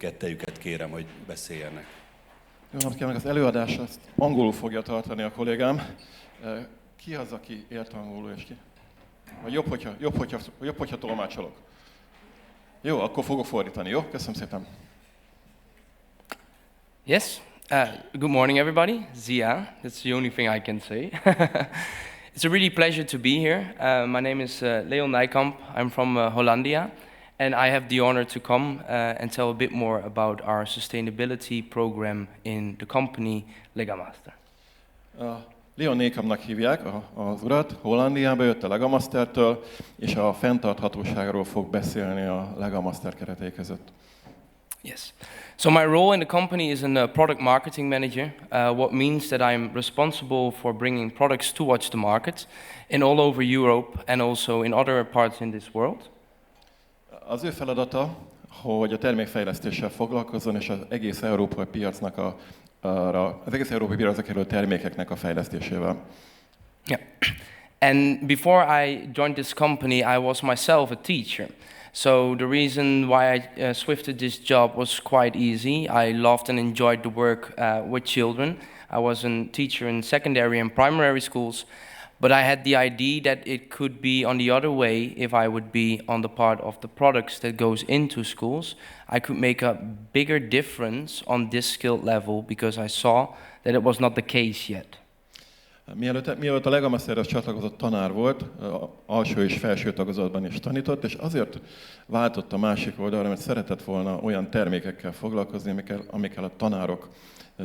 kettejüket kérem, hogy beszéljenek. Jó napot kívánok, az előadást azt angolul fogja tartani a kollégám. Ki az, aki ért angolul, és ki? Vagy jobb, hogyha tolmácsolok. Jó, akkor fogok fordítani, jó? Köszönöm szépen. Yes, good morning everybody. Zia, that's the only thing I can say. It's a really pleasure to be here. My name is Léon Nijkamp. I'm from Hollandia, and I have the honor to come and tell a bit more about our sustainability program in the company Legamaster. Léon Nijkampnak hívják az urat, Hollandiába jött a Legamastertől, és a fenntarthatóságról fog beszélni a Legamaster keretei között. Yes. So my role in the company is a product marketing manager, what means that I'm responsible for bringing products towards the market in all over Europe and also in other parts in this world. Az ő feladata, hogy a termékfejlesztéssel foglalkozzon, és az egész európai piacnak az egész európai piacra kerülő termékeknek a fejlesztésével. Yeah. And before I joined this company, I was myself a teacher. So the reason why I switched this job was quite easy. I loved and enjoyed the work with children. I was a teacher in secondary and primary schools, but I had the idea that it could be on the other way if I would be on the part of the products that goes into schools. I could make a bigger difference on this skill level because I saw that it was not the case yet. Mielőtt a Legamasterhez csatlakozott tanár volt, alsó és felső tagozatban is tanított, és azért váltott a másik oldalra, mert szeretett volna olyan termékekkel foglalkozni, amikkel a tanárok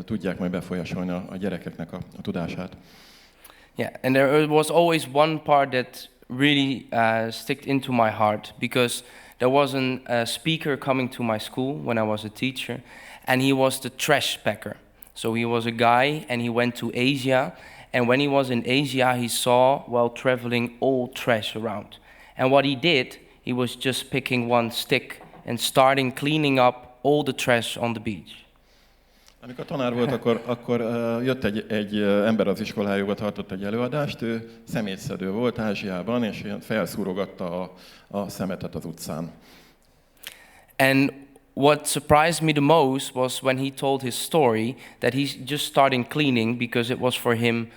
tudják majd befolyásolni a gyerekeknek a tudását. Yeah, and there was always one part that really sticked into my heart because there was a speaker coming to my school when I was a teacher, and he was the trash packer. So he was a guy, and he went to Asia. And when he was in Asia, he saw, while traveling, all trash around. And what he did, he was just picking one stick and starting cleaning up all the trash on the beach. Amikor tanár volt, akkor jött egy ember az iskolájába, tartott egy előadást, ő szemétszedő volt Ázsiában, és felszúrogatta a szemetet az utcán. And what surprised me the most was when he told his story that he's just starting cleaning because it was for him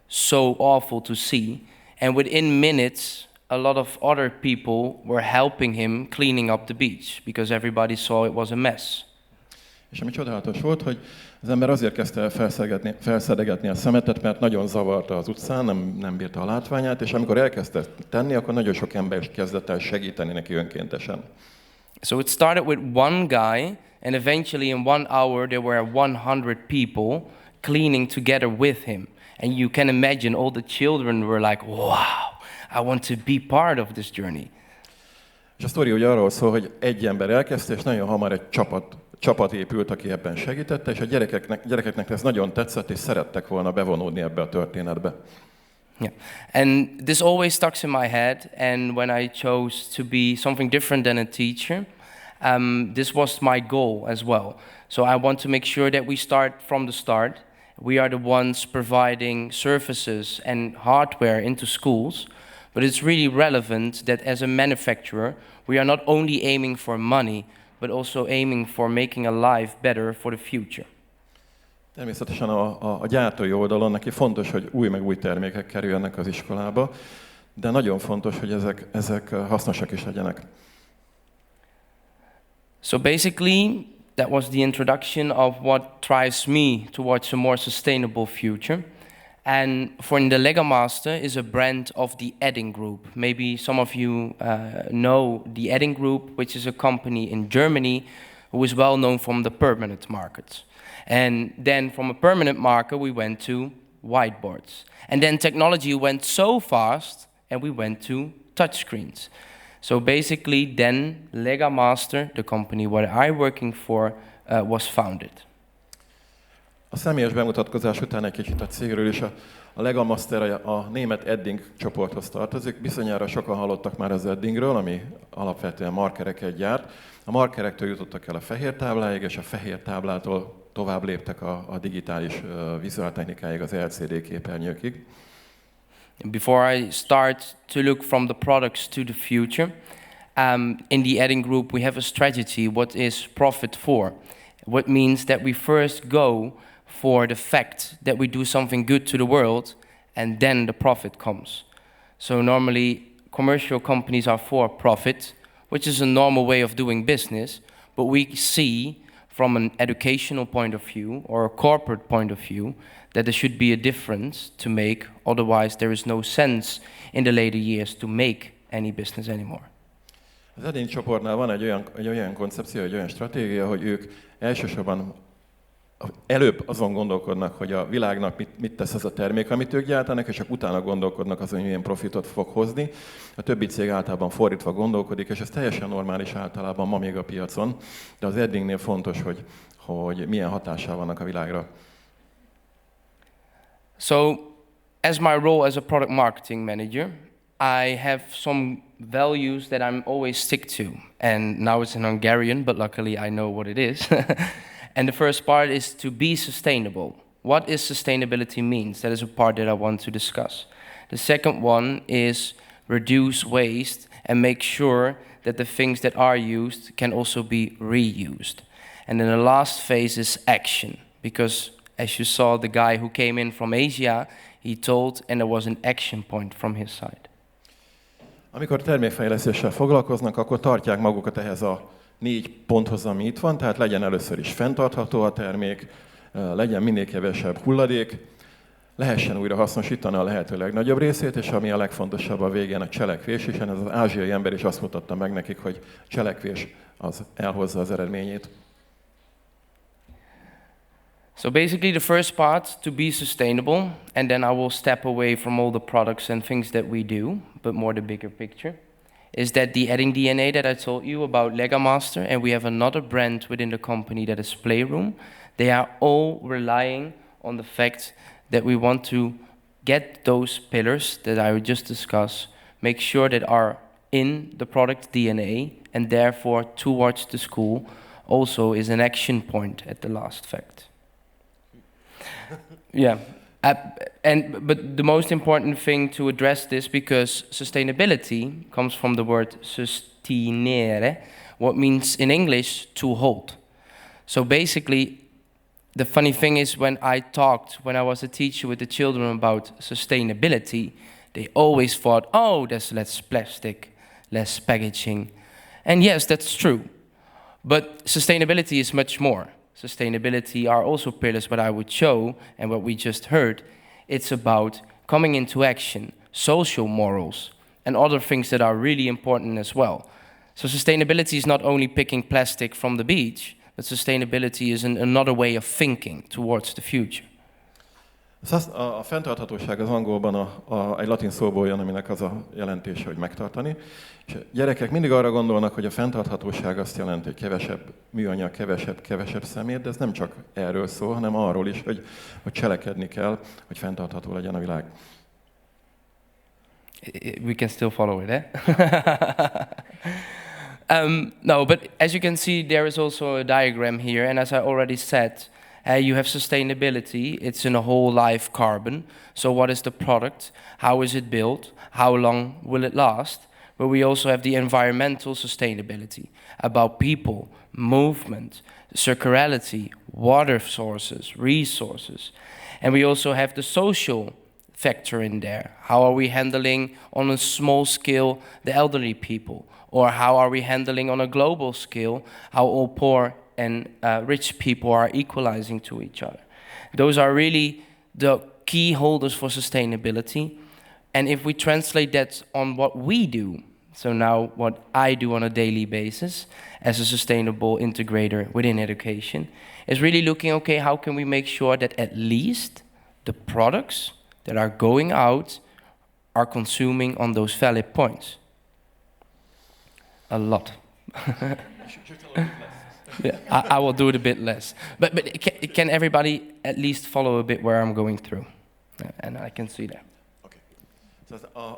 so awful to see. And within minutes, a lot of other people were helping him cleaning up the beach because everybody saw it was a mess. És ami csodálatos volt, hogy az ember azért kezdte el felszedegetni a szemetet, mert nagyon zavarta az utcán, nem bírta a látványát, és amikor elkezdte tenni, akkor nagyon sok ember kezdett el segíteni neki önkéntesen. So it started with one guy, and eventually in 1 hour there were 100 people cleaning together with him. And you can imagine all the children were like, wow, I want to be part of this journey. És a sztori ugye arról szól, hogy egy ember elkezdte, és nagyon hamar egy csapat épült, aki ebben segítette, és a gyerekeknek ez nagyon tetszett, és szerettek volna bevonódni ebbe a történetbe. Yeah, and this always stuck in my head, and when I chose to be something different than a teacher, this was my goal as well. So I want to make sure that we start from the start. We are the ones providing services and hardware into schools, but it's really relevant that as a manufacturer, we are not only aiming for money, but also aiming for making a life better for the future. Természetesen a gyártói oldalon neki fontos, hogy új termékek kerüljenek az iskolába, de nagyon fontos, hogy ezek hasznosak is legyenek. So basically, that was the introduction of what drives me towards a more sustainable future. And for the Legamaster is a brand of the Edding Group. Maybe some of you know the Edding Group, which is a company in Germany who is well known from the permanent markets. And then from a permanent market, we went to whiteboards. And then technology went so fast, and we went to touchscreens. So basically, then Legamaster, the company where I'm working for, was founded. A személyes bemutatkozás után egy kicsit a cégről is. A Legamaster a német Edding csoporthoz tartozik. Bizonyára sokan hallottak már az Eddingről, ami alapvetően markereket gyárt. A markerektől jutottak el a fehér tábláig, és a fehér táblától tovább léptek a digitális vizuáltechnikáig, az LCD képernyőkig. Before I start to look from the products to the future, In the Edding Group, we have a strategy. What is profit for? What means that we first go for the fact that we do something good to the world, and then the profit comes. So normally, commercial companies are for profit, which is a normal way of doing business, but we see from an educational point of view or a corporate point of view that there should be a difference to make, otherwise there is no sense in the later years to make any business anymore. Az Edding csoportnál van egy olyan koncepció, egy olyan stratégia, hogy ők elsősorban előbb azon gondolkodnak, hogy a világnak mit tesz az a termék, amit ők gyártanak, és csak utána gondolkodnak azon, hogy milyen profitot fog hozni. A többi cég általában fordítva gondolkodik, és ez teljesen normális általában ma még a piacon, de az Eddingnél fontos, hogy milyen hatással vannak a világra. So, as my role as a product marketing manager, I have some values that I'm always stick to. And now it's in Hungarian, but luckily I know what it is. And the first part is to be sustainable. What is sustainability means? That is a part that I want to discuss. The second one is reduce waste and make sure that the things that are used can also be reused. And then the last phase is action. Because as you saw, the guy who came in from Asia, he told, and there was an action point from his side. Amikor termékfejlesztéssel foglalkoznak, akkor tartják magukat ehhez a 4 ponthoz, ami itt van, tehát legyen először is fenntartható a termék, legyen minél kevesebb hulladék, lehessen újra hasznosítani a lehető legnagyobb részét, és ami a legfontosabb a végén a cselekvés, és ez az ázsiai ember is azt mutatta meg nekik, hogy cselekvés az elhozza az eredményét. So basically the first part, to be sustainable, and then I will step away from all the products and things that we do, but more the bigger picture, is that the Edding DNA that I told you about Legamaster, and we have another brand within the company that is Playroom, they are all relying on the fact that we want to get those pillars that I would just discuss, make sure that are in the product DNA, and therefore towards the school also is an action point at the last fact. Yeah, but the most important thing to address this, because sustainability comes from the word sustinere, what means in English to hold. So basically, the funny thing is when I was a teacher with the children about sustainability, they always thought, oh, there's less plastic, less packaging. And yes, that's true. But sustainability is much more. Sustainability are also pillars what I would show, and what we just heard. It's about coming into action, social morals, and other things that are really important as well. So sustainability is not only picking plastic from the beach, but sustainability is another way of thinking towards the future. A fenntarthatóság az angolban egy latin szóból jön, aminek az a jelentése, hogy megtartani. És gyerekek mindig arra gondolnak, hogy a fenntarthatóság azt jelenti, hogy kevesebb műanyag, kevesebb szemét, de ez nem csak erről szól, hanem arról is, hogy cselekedni kell, hogy fenntartható legyen a világ. We can still follow it, eh? No, but as you can see, there is also a diagram here, and as I already said, you have sustainability, it's in a whole life carbon. So what is the product? How is it built? How long will it last? But we also have the environmental sustainability, about people, movement, circularity, water sources, resources. And we also have the social factor in there. How are we handling on a small scale the elderly people? Or how are we handling on a global scale how all poor and rich people are equalizing to each other? Those are really the key holders for sustainability. And if we translate that on what we do, so now what I do on a daily basis as a sustainable integrator within education, is really looking, okay, how can we make sure that at least the products that are going out are consuming on those valid points? A lot. Yeah, I will do it a bit less. But can everybody at least follow a bit where I'm going through? And I can see that. Okay.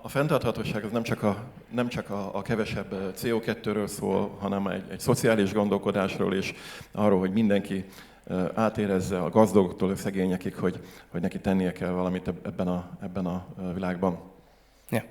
A fenntarthatóság az nem csak a kevesebb CO2-ről szól, hanem egy szociális gondolkodásról is, arról, hogy mindenki átérezze a gazdagoktól a szegényekig, hogy neki tennie kell valamit ebben a világban. Yeah.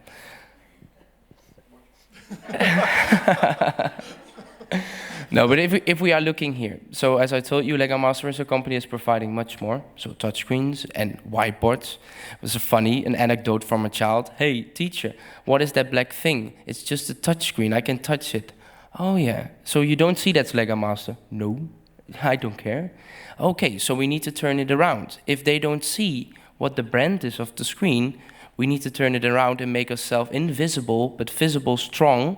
No, but if we are looking here, so as I told you, Lego Master as a company is providing much more. So touchscreens and whiteboards. It was an anecdote from a child. Hey, teacher, what is that black thing? It's just a touchscreen. I can touch it. Oh yeah. So you don't see that's Lego Master? No, I don't care. Okay, so we need to turn it around. If they don't see what the brand is of the screen, we need to turn it around and make ourselves invisible but visible, strong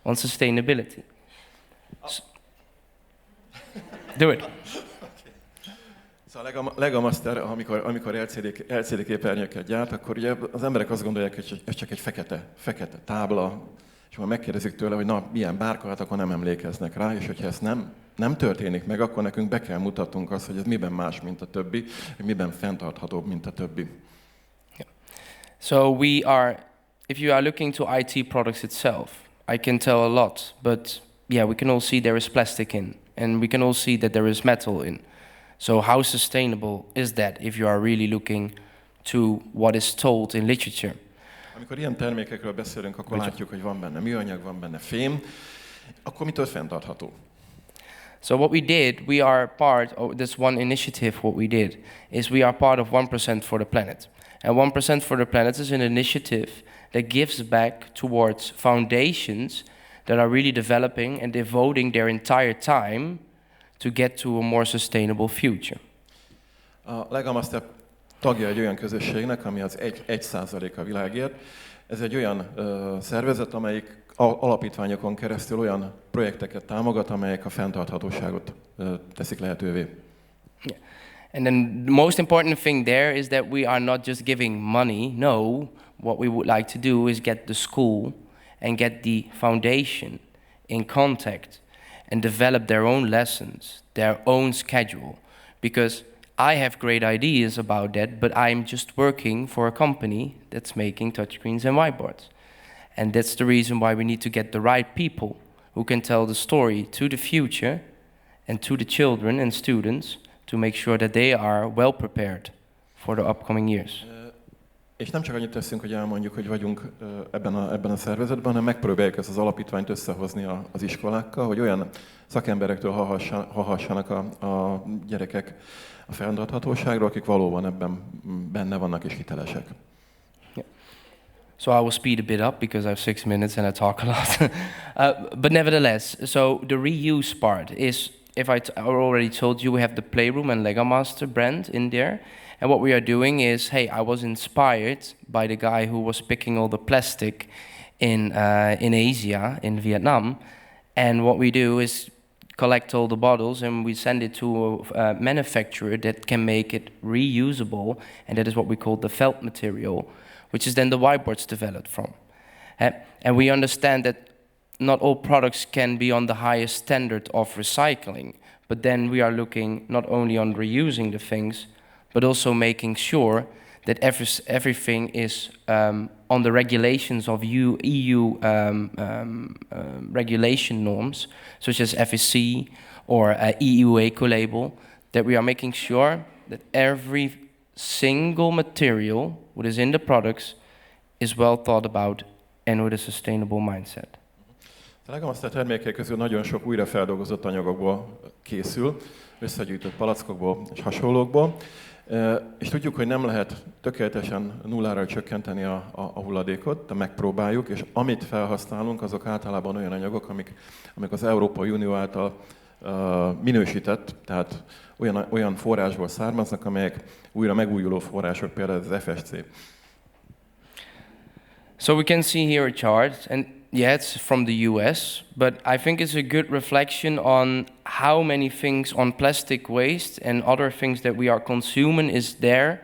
on sustainability. Do it. Szóval a Lego Master, amikor LCD képernyőket gyárt, akkor ugye az emberek azt gondolják, hogy ez csak egy fekete tábla, és ha megkérdezik tőle, hogy na, milyen bárka, hát akkor nem emlékeznek rá, és hogyha ezt nem történik meg, akkor nekünk be kell mutatnunk azt, hogy ez miben más, mint a többi, hogy miben fenntarthatóbb, mint a többi. Yeah. So if you are looking to IT products itself, I can tell a lot, but yeah, we can all see there is plastic in, and we can all see that there is metal in. So how sustainable is that if you are really looking to what is told in literature? Amikor ilyen termékekről beszélünk, akkor látjuk, hogy van benne műanyag, van benne fém, akkor mitől fenntartható? So what we did, we are part of this one initiative. What we did is we are part of 1% for the Planet. And 1% for the Planet is an initiative that gives back towards foundations that are really developing and devoting their entire time to get to a more sustainable future. A Lego Master tagja egy olyan közösségnek, ami az 1% a világért. Ez egy olyan szervezet, amelyik alapítványokon keresztül olyan projekteket támogat, amelyek a fenntarthatóságot teszik lehetővé. Yeah. And then the most important thing there is that we are not just giving money. No, what we would like to do is get the school and get the foundation in contact and develop their own lessons, their own schedule. Because I have great ideas about that, but I'm just working for a company that's making touchscreens and whiteboards. And that's the reason why we need to get the right people who can tell the story to the future and to the children and students to make sure that they are well prepared for the upcoming years. És nem csak annyit teszünk, hogy elmondjuk, hogy vagyunk ebben a szervezetben, hanem megpróbáljuk ezt az alapítványt összehozni az iskolákkal, hogy olyan szakemberektől hallhassanak a gyerekek a fenntarthatóságról, akik valóban ebben benne vannak és hitelesek. Yeah. So I will speed a bit up because I have 6 minutes and I talk a lot. But nevertheless, so the reuse part is, if I already told you, we have the Playroom and Lego Master brand in there. And what we are doing is, hey, I was inspired by the guy who was picking all the plastic in Asia, in Vietnam. And what we do is collect all the bottles and we send it to a manufacturer that can make it reusable. And that is what we call the felt material, which is then the whiteboards developed from. And we understand that not all products can be on the highest standard of recycling. But then we are looking not only on reusing the things, but also making sure that everything is on the regulations of EU regulation norms, such as FSC or EU Eco-label, that we are making sure that every single material what is in the products is well thought about and with a sustainable mindset. A Lego Master termékek közül nagyon sok újrafeldolgozott anyagokból készül, összegyűjtött palackokból és hasonlókból. És tudjuk, hogy nem lehet tökéletesen nullára csökkenteni a hulladékot, de megpróbáljuk, és amit felhasználunk, azok általában olyan anyagok, amik az Európai Unió által minősített, tehát olyan forrásból származnak, amelyek újra megújuló források, például az FSC. So we can see here a chart, and yeah, it's from the US, but I think it's a good reflection on how many things on plastic waste and other things that we are consuming is there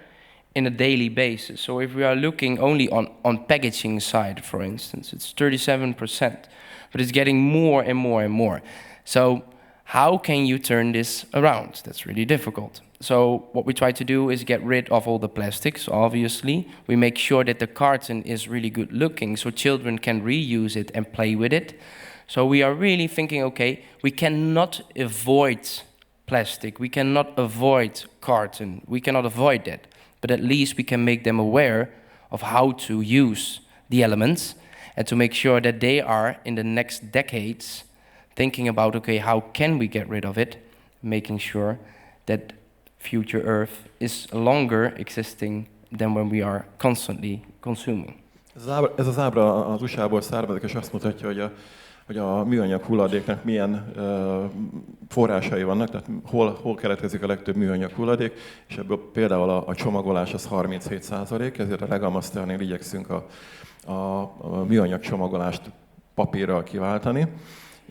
in a daily basis. So if we are looking only on packaging side, for instance, it's 37%, but it's getting more and more and more. So how can you turn this around? That's really difficult. So what we try to do is get rid of all the plastics, obviously. We make sure that the carton is really good looking so children can reuse it and play with it. So we are really thinking, okay, we cannot avoid plastic, we cannot avoid carton, we cannot avoid that. But at least we can make them aware of how to use the elements and to make sure that they are, in the next decades, thinking about, okay, how can we get rid of it, making sure that future Earth is longer existing than when we are constantly consuming. Ez az ábra az USA-ból származik, és azt mutatja, hogy a műanyag hulladéknak milyen forrásai vannak, tehát hol keletkezik a legtöbb műanyag hulladék, és ebből például a csomagolás az 37%, ezért a Legamasternél igyekszünk a műanyag csomagolást papírral kiváltani,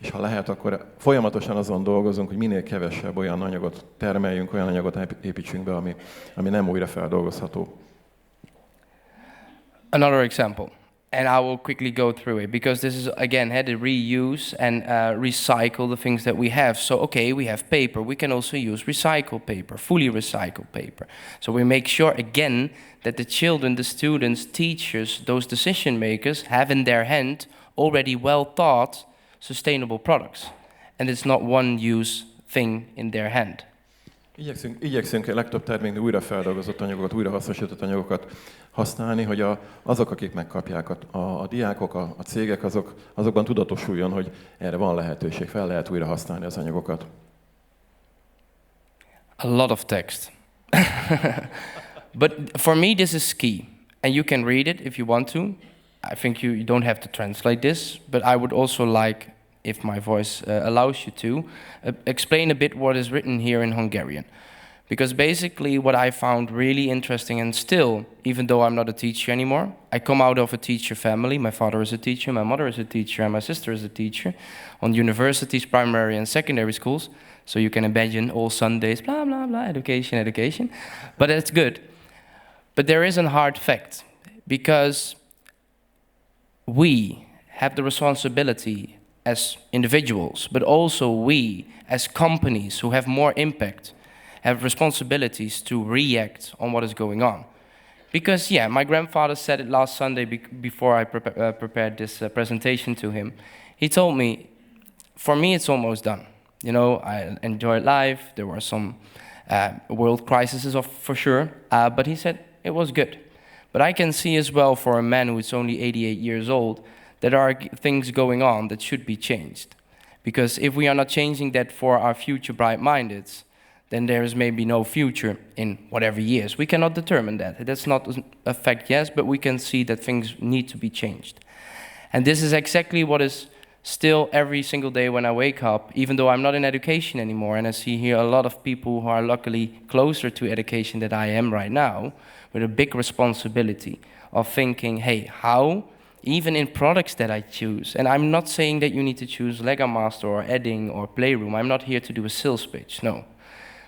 és ha lehet, akkor folyamatosan azon dolgozunk, hogy minél kevesebb olyan anyagot termeljünk, olyan anyagot építsünk be, ami nem újra feldolgozható. Another example, and I will quickly go through it, because this is, again, had to reuse and recycle the things that we have. So, okay, we have paper. We can also use recycled paper, fully recycled paper. So we make sure, again, that the children, the students, teachers, those decision makers have in their hand already well-thought sustainable products. And it's not one-use thing in their hand. Igyekszünk a legtöbb terméknél újra feldolgozott anyagokat, újrahasznosított anyagokat használni, hogy azok, akik megkapják, a diákok, a cégek, azokban tudatosuljon, hogy erre van lehetőség, fel lehet újra használni az anyagokat. A lot of text. But for me this is key. And you can read it if you want to. I think you don't have to translate this, but I would also like, if my voice allows you to, explain a bit what is written here in Hungarian. Because basically what I found really interesting, and still, even though I'm not a teacher anymore, I come out of a teacher family. My father is a teacher, my mother is a teacher, and my sister is a teacher on universities, primary and secondary schools. So you can imagine all Sundays, blah, blah, blah, education, education. But it's good. But there is a hard fact, because we have the responsibility as individuals, but also we as companies who have more impact have responsibilities to react on what is going on. Because, yeah, my grandfather said it last Sunday before I prepared this presentation to him. He told me, for me it's almost done. You know, I enjoyed life, there were some world crises for sure, but he said it was good. But I can see as well, for a man who is only 88 years old, that there are things going on that should be changed. Because if we are not changing that for our future bright-mindeds, then there is maybe no future in whatever years. We cannot determine that. That's not a fact, yes, but we can see that things need to be changed. And this is exactly what is still every single day when I wake up, even though I'm not in education anymore, and I see here a lot of people who are luckily closer to education than I am right now, with a big responsibility of thinking, hey, how, even in products that I choose, and I'm not saying that you need to choose Lego Master or Edding or Playroom. I'm not here to do a sales pitch, no.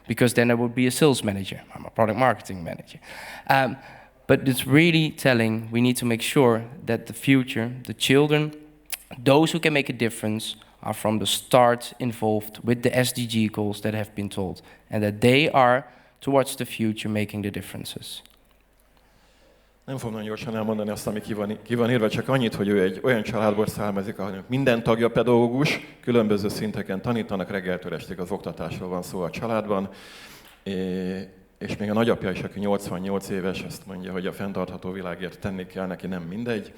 Because then I would be a sales manager. I'm a product marketing manager. But it's really telling we need to make sure that the future, the children, those who can make a difference are from the start involved with the SDG goals that have been told, and that they are, towards the future, making the differences. Nem fogom nagyon gyorsan elmondani azt, ami ki van írva, csak annyit, hogy ő egy olyan családból származik, ahol minden tagja pedagógus, különböző szinteken tanítanak, reggeltől estig az oktatásról van szó a családban, és még a nagyapja is, aki 88 éves, azt mondja, hogy a fenntartható világért tenni kell, neki nem mindegy.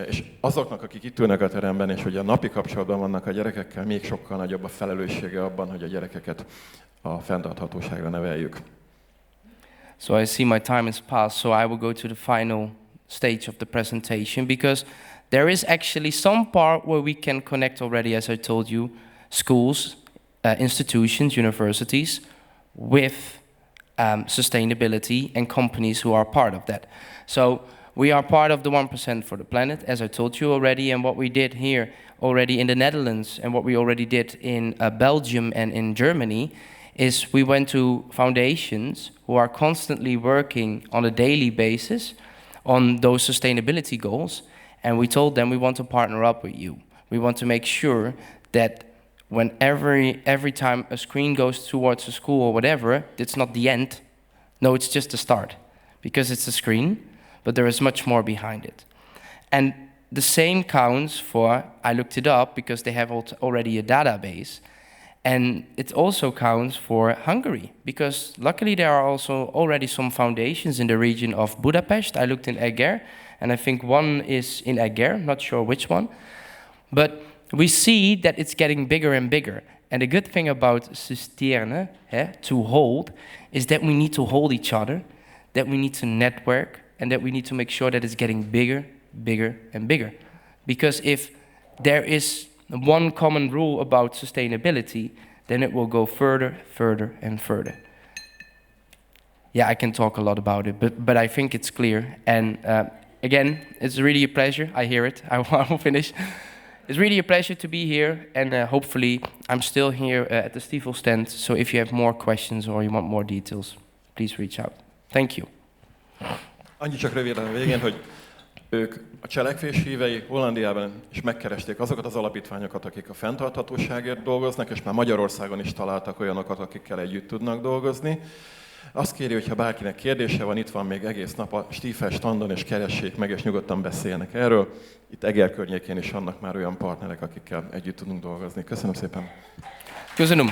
És azoknak, akik itt ülnek a teremben, és hogy a napi kapcsolatban vannak a gyerekekkel, még sokkal nagyobb a felelőssége abban, hogy a gyerekeket a fenntarthatóságra neveljük. So I see my time has passed, so I will go to the final stage of the presentation, because there is actually some part where we can connect already, as I told you, schools, institutions, universities, with sustainability and companies who are part of that. So we are part of the 1% for the planet, as I told you already, and what we did here already in the Netherlands and what we already did in Belgium and in Germany is we went to foundations who are constantly working on a daily basis on those sustainability goals, and we told them we want to partner up with you. We want to make sure that when every time a screen goes towards a school or whatever, it's not the end. No, it's just the start, because it's a screen, but there is much more behind it. And the same counts for, I looked it up because they have already a database, and it also counts for Hungary, because luckily there are also already some foundations in the region of Budapest. I looked in Eger, And I think one is in Eger, not sure which one. But we see that it's getting bigger and bigger. And the good thing about susteren, to hold, is that we need to hold each other, that we need to network, and that we need to make sure that it's getting bigger, bigger, and bigger. Because if there is one common rule about sustainability, then it will go further, further, and further. Yeah, I can talk a lot about it, but I think it's clear. And again, it's really a pleasure. I hear it. I will finish. It's really a pleasure to be here, and hopefully I'm still here at the Stiefel stand. So if you have more questions or you want more details, please reach out. Thank you. Annyi csak röviden a végén, hogy ők a cselekvés hívei Hollandiában is megkeresték azokat az alapítványokat, akik a fenntarthatóságért dolgoznak, és már Magyarországon is találtak olyanokat, akikkel együtt tudnak dolgozni. Azt kéri, hogy ha bárkinek kérdése van, itt van még egész nap a Stiefel standon, és keressék meg, és nyugodtan beszéljenek erről. Itt Eger környékén is vannak már olyan partnerek, akikkel együtt tudunk dolgozni. Köszönöm szépen! Köszönöm!